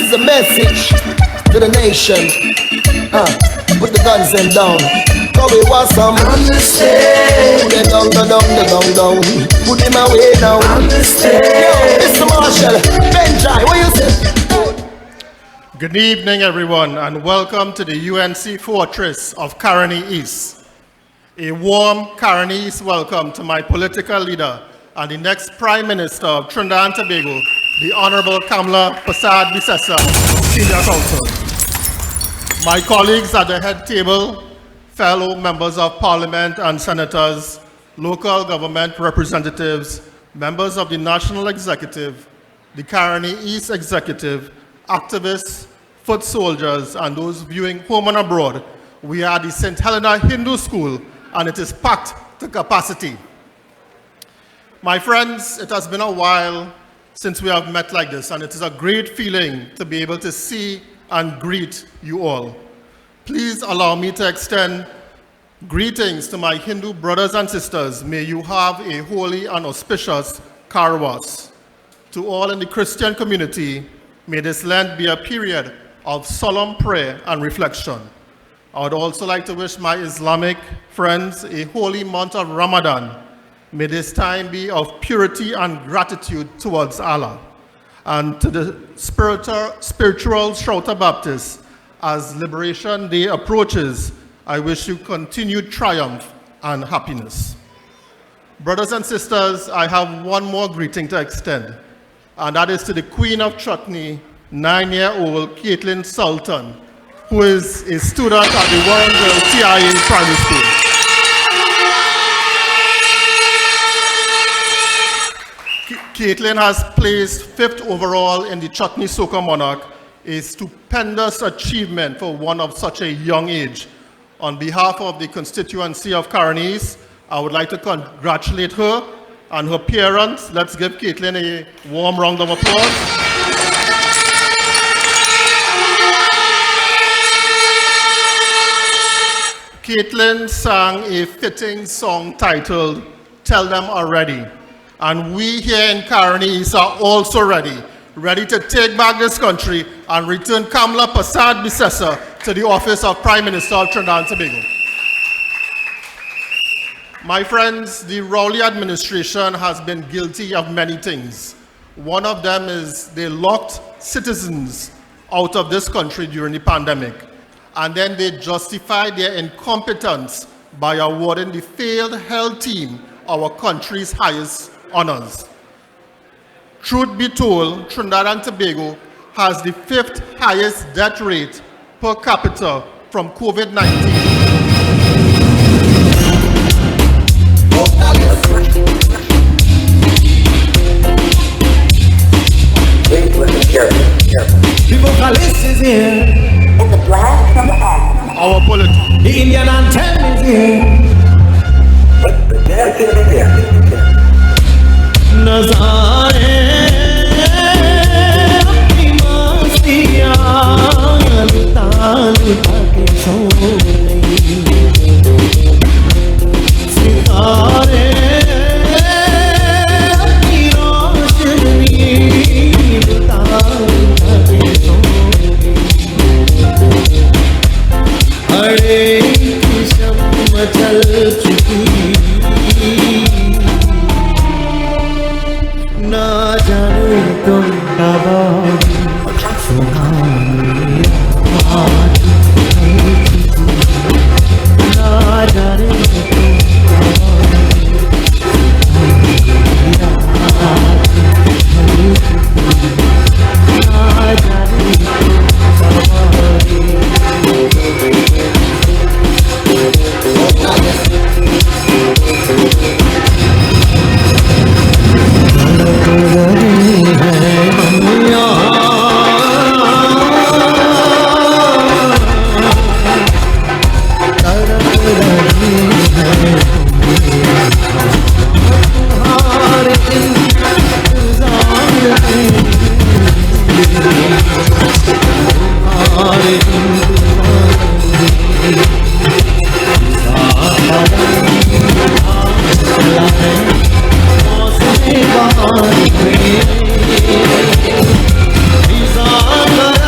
is a message to the nation. Put the guns them down. Cause we want some understand. Put them down, down. Put them away now. Understand. Yo, Mr. Marshall, Benjai, what you say? Good evening, everyone, and welcome to the UNC Fortress of Caroni East. A warm Caroni East welcome to my political leader and the next Prime Minister of Trinidad and Tobago, the Honorable Kamala Persad-Bissessar, Senior Counsel. My colleagues at the head table, fellow members of Parliament and senators, local government representatives, members of the National Executive, the Caroni East Executive, activists, foot soldiers, and those viewing home and abroad, we are the St. Helena Hindu School, and it is packed to capacity. My friends, it has been a while since we have met like this, and it is a great feeling to be able to see and greet you all. Please allow me to extend greetings to my Hindu brothers and sisters. May you have a holy and auspicious Karwas. To all in the Christian community, may this Lent be a period of solemn prayer and reflection. I would also like to wish my Islamic friends a holy month of Ramadan. May this time be of purity and gratitude towards Allah. And to the spiritual Shouter Baptists, as Liberation Day approaches, I wish you continued triumph and happiness. Brothers and sisters, I have one more greeting to extend, and that is to the Queen of Chutney, 9-year-old Caitlin Sultan, who is a student at the Warrenville TIA Primary School. Caitlin has placed 5th overall in the Chutney Soca Monarch, a stupendous achievement for one of such a young age. On behalf of the constituency of Caroni East, I would like to congratulate her and her parents. Let's give Caitlin a warm round of applause. Caitlin sang a fitting song titled, Tell Them Already. And we here in Caroni East are also ready to take back this country and return Kamala Persad-Bissessar to the office of Prime Minister of Trinidad and Tobago. My friends, the Rowley administration has been guilty of many things. One of them is they locked citizens out of this country during the pandemic. And then they justified their incompetence by awarding the failed health team our country's highest honors. Truth be told, Trinidad and Tobago has the 5th highest death rate per capita from COVID-19. The vocalist is here. It's a blast from the past. Our politics. The Indian anthem is here. नज़ारे अपनी मस्तियाँ ताल के सो सितारे अपनी रोशनी ताल के सो हरे किस्म चल चुकी ना जाने तुम कब सुहानी आज ना जाने तुम ना जाने He's on the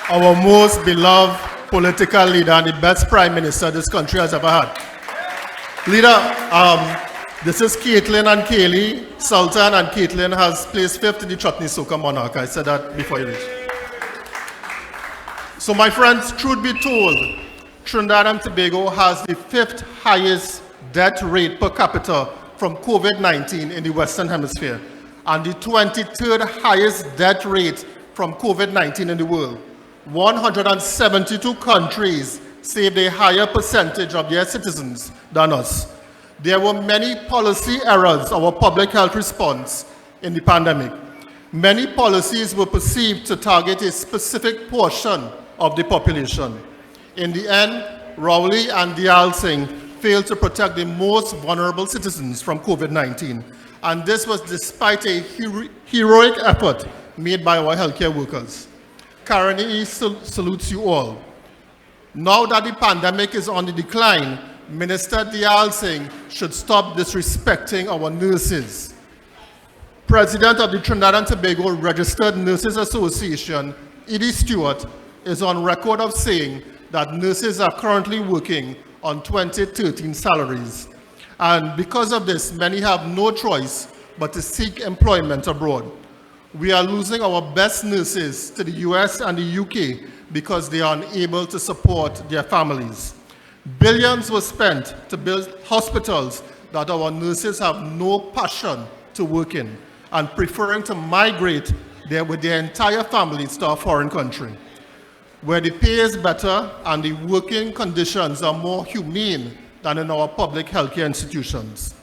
Our most beloved political leader and the best prime minister this country has ever had. Leader, this is Caitlin and Kaylee. Sultan and Caitlin has placed 5th in the Chutney Soca Monarch. I said that before you reach. So my friends, truth be told, Trinidad and Tobago has the 5th highest death rate per capita from COVID-19 in the Western Hemisphere, and the 23rd highest death rate from COVID-19 in the world. 172 countries saved a higher percentage of their citizens than us. There were many policy errors, our public health response in the pandemic. Many policies were perceived to target a specific portion of the population. In the end, Rowley and Diyal Singh failed to protect the most vulnerable citizens from COVID-19. And this was despite a heroic effort made by our healthcare workers. Karani salutes you all. Now that the pandemic is on the decline, Minister Diyal Singh should stop disrespecting our nurses. President of the Trinidad and Tobago Registered Nurses Association, Edie Stewart, is on record of saying that nurses are currently working on 2013 salaries. And because of this, many have no choice but to seek employment abroad. We are losing our best nurses to the US and the UK because they are unable to support their families. Billions were spent to build hospitals that our nurses have no passion to work in and preferring to migrate there with their entire families to a foreign country, where the pay is better and the working conditions are more humane than in our public healthcare institutions.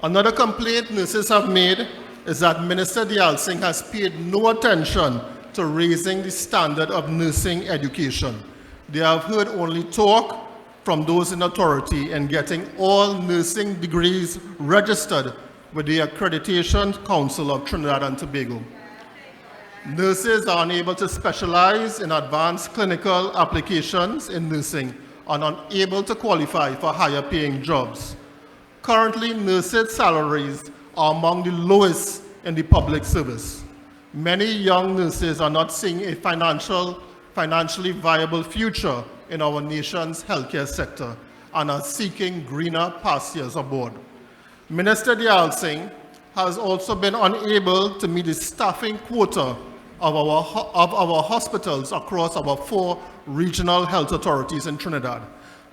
Another complaint nurses have made is that Minister Diyal Singh has paid no attention to raising the standard of nursing education. They have heard only talk from those in authority in getting all nursing degrees registered with the Accreditation Council of Trinidad and Tobago. Nurses are unable to specialize in advanced clinical applications in nursing and unable to qualify for higher paying jobs. Currently, nurses' salaries are among the lowest in the public service. Many young nurses are not seeing a financially viable future in our nation's healthcare sector and are seeking greener pastures abroad. Minister Diyal Singh has also been unable to meet the staffing quota of our hospitals across our 4 regional health authorities in Trinidad.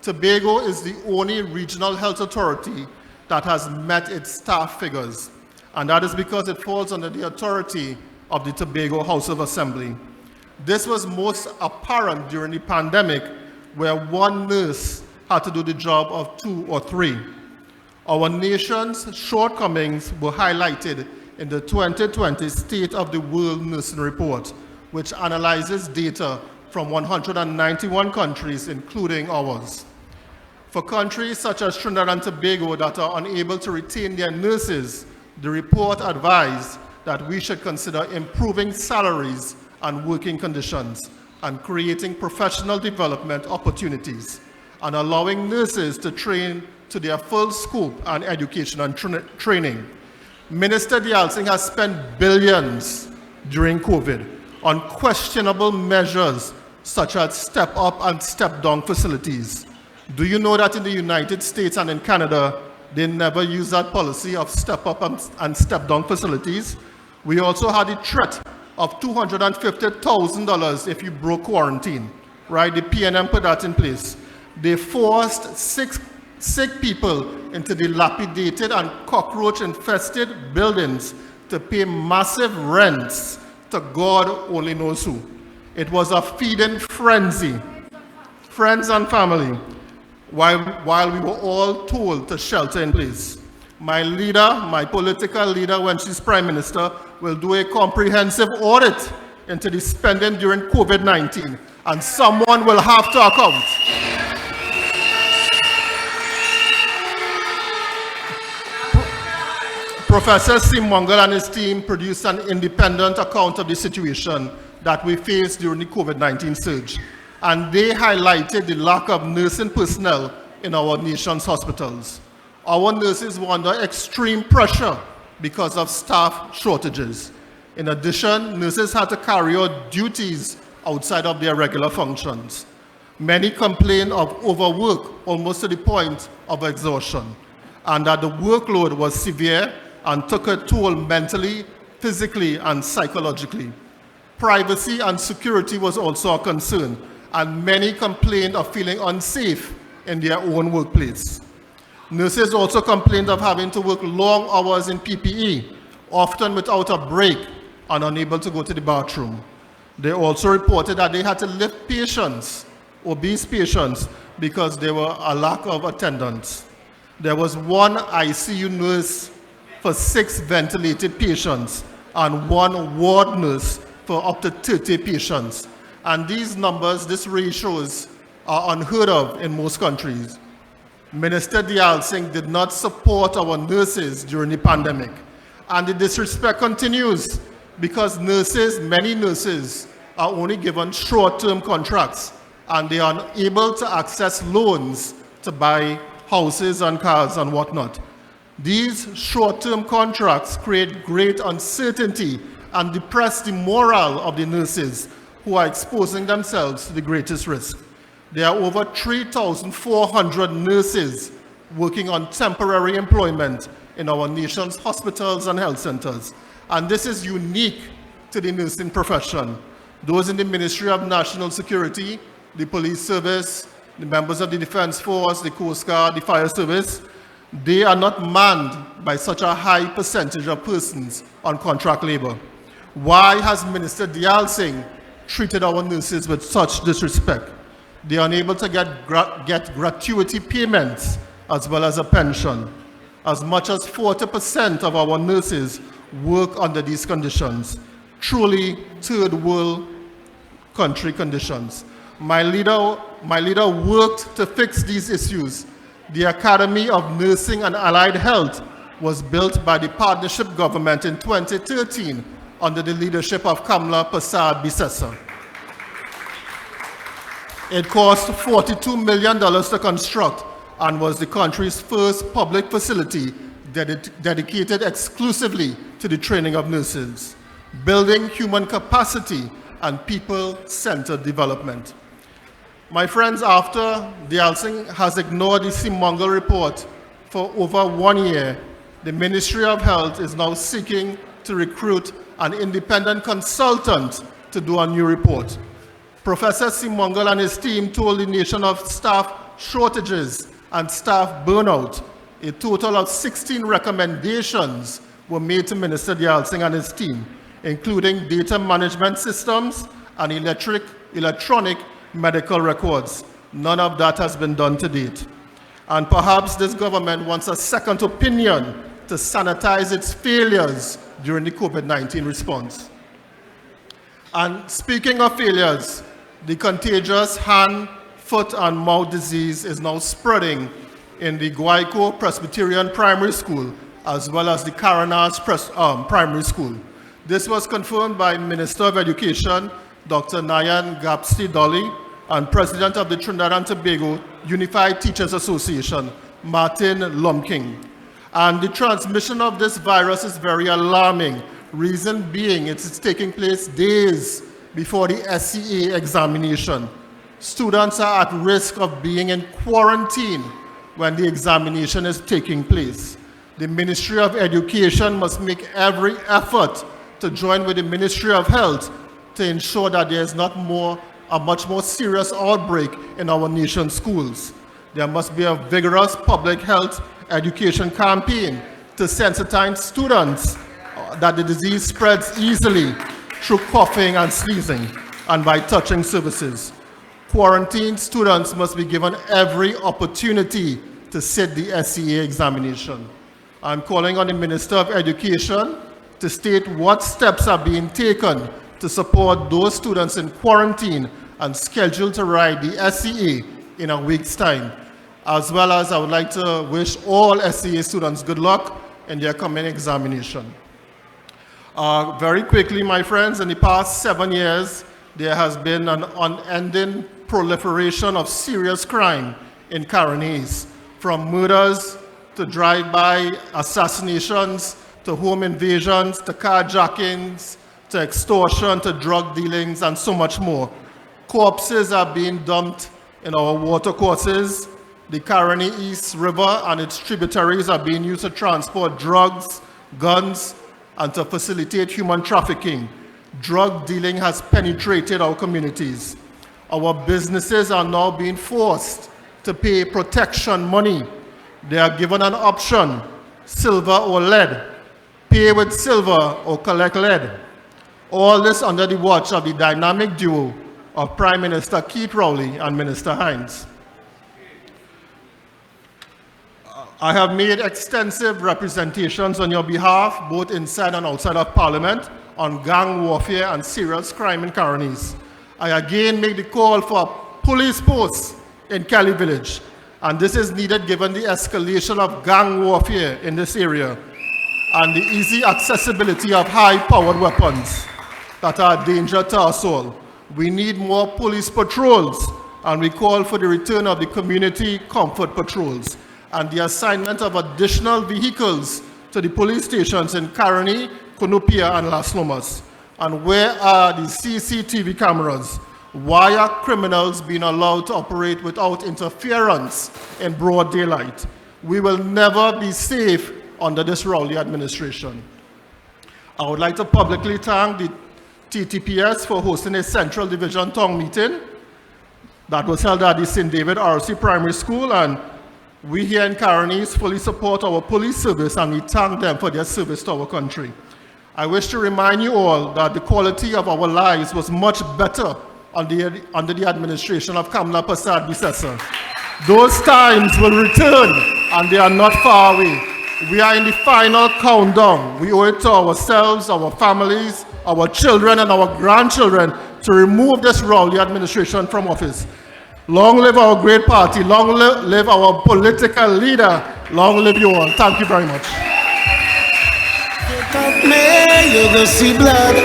Tobago is the only regional health authority that has met its staff figures, and that is because it falls under the authority of the Tobago House of Assembly. This was most apparent during the pandemic, where 1 nurse had to do the job of 2 or 3. Our nation's shortcomings were highlighted in the 2020 State of the World Nursing Report, which analyzes data from 191 countries, including ours. For countries such as Trinidad and Tobago that are unable to retain their nurses, the report advised that we should consider improving salaries and working conditions, and creating professional development opportunities and allowing nurses to train to their full scope and education and training. Minister Dialsingh has spent billions during COVID on questionable measures such as step-up and step-down facilities. Do you know that in the United States and in Canada, they never use that policy of step-up and step-down facilities? We also had the threat of $250,000 if you broke quarantine, right? The PNM put that in place. They forced sick people into dilapidated and cockroach-infested buildings to pay massive rents to God only knows who. It was a feeding frenzy. Friends and family, while we were all told to shelter in place. My leader, my political leader, when she's Prime Minister, will do a comprehensive audit into the spending during COVID-19, and someone will have to account. Professor Seecheran and his team produced an independent account of the situation that we faced during the COVID-19 surge, and they highlighted the lack of nursing personnel in our nation's hospitals. Our nurses were under extreme pressure because of staff shortages. In addition, nurses had to carry out duties outside of their regular functions. Many complained of overwork almost to the point of exhaustion, and that the workload was severe and took a toll mentally, physically, and psychologically. Privacy and security was also a concern, and many complained of feeling unsafe in their own workplace. Nurses also complained of having to work long hours in PPE, often without a break and unable to go to the bathroom. They also reported that they had to lift patients, obese patients, because there were a lack of attendants. There was one ICU nurse for 6 ventilated patients and 1 ward nurse for up to 30 patients. And these numbers, these ratios, are unheard of in most countries. Minister Dialsingh did not support our nurses during the pandemic. And the disrespect continues because nurses, many nurses, are only given short-term contracts and they are unable to access loans to buy houses and cars and whatnot. These short-term contracts create great uncertainty and depress the morale of the nurses who are exposing themselves to the greatest risk. There are over 3,400 nurses working on temporary employment in our nation's hospitals and health centers. And this is unique to the nursing profession. Those in the Ministry of National Security, the police service, the members of the Defense Force, the Coast Guard, the Fire Service, they are not manned by such a high percentage of persons on contract labor. Why has Minister Dialsingh treated our nurses with such disrespect? They are unable to get gratuity payments as well as a pension. As much as 40% of our nurses work under these conditions. Truly third world country conditions. My leader worked to fix these issues. The Academy of Nursing and Allied Health was built by the partnership government in 2013 under the leadership of Kamla Persad-Bissessar. It cost $42 million to construct and was the country's first public facility dedicated exclusively to the training of nurses, building human capacity and people-centered development. My friends, after Dialsingh has ignored the Seecheran report for over 1 year, the Ministry of Health is now seeking to recruit an independent consultant to do a new report. Professor Seecheran and his team told the nation of staff shortages and staff burnout. A total of 16 recommendations were made to Minister Dialsingh and his team, including data management systems and electronic medical records. None of that has been done to date. And perhaps this government wants a second opinion to sanitize its failures during the COVID-19 response. And speaking of failures, the contagious hand, foot, and mouth disease is now spreading in the Guayco Presbyterian Primary School as well as the Caranas Primary School. This was confirmed by Minister of Education, Dr. Nayan Gapsti Dolly, and President of the Trinidad and Tobago Unified Teachers Association, Martin Lumking. And the transmission of this virus is very alarming. Reason being, it's taking place days before the SCA examination. Students are at risk of being in quarantine when the examination is taking place. The Ministry of Education must make every effort to join with the Ministry of Health to ensure that there is not a much more serious outbreak in our nation's schools. There must be a vigorous public health education campaign to sensitize students that the disease spreads easily through coughing and sneezing and by touching surfaces. Quarantined students must be given every opportunity to sit the SCA examination. I'm calling on the Minister of Education to state what steps are being taken to support those students in quarantine and scheduled to write the SCA in a week's time. As well as I would like to wish all SCA students good luck in their coming examination. Very quickly, my friends, in the past 7 years, there has been an unending proliferation of serious crime in Carinese, from murders to drive-by assassinations, to home invasions, to carjackings, to extortion, to drug dealings, and so much more. Corpses are being dumped in our watercourses. The Caroni East River and its tributaries are being used to transport drugs, guns, and to facilitate human trafficking. Drug dealing has penetrated our communities. Our businesses are now being forced to pay protection money. They are given an option, silver or lead. Pay with silver or collect lead. All this under the watch of the dynamic duo of Prime Minister Keith Rowley and Minister Hines. I have made extensive representations on your behalf, both inside and outside of Parliament, on gang warfare and serious crime in Carinese. I again make the call for a police post in Kelly Village, and this is needed given the escalation of gang warfare in this area and the easy accessibility of high-powered weapons that are a danger to us all. We need more police patrols, and we call for the return of the community comfort patrols and the assignment of additional vehicles to the police stations in Caroni, Cunupia, and Las Lomas. And where are the CCTV cameras? Why are criminals being allowed to operate without interference in broad daylight? We will never be safe under this Rowley administration. I would like to publicly thank the TTPS for hosting a Central Division Town meeting that was held at the St. David RC Primary School, and we here in Carinese fully support our police service, and we thank them for their service to our country. I wish to remind you all that the quality of our lives was much better under the administration of Kamla Prasad Bisesa. Those times will return, and they are not far away. We are in the final countdown. We owe it to ourselves, our families, our children, and our grandchildren to remove this Rowley administration from office. Long live our great party. Long live our political leader. Long live you all. Thank you very much. You go see blood.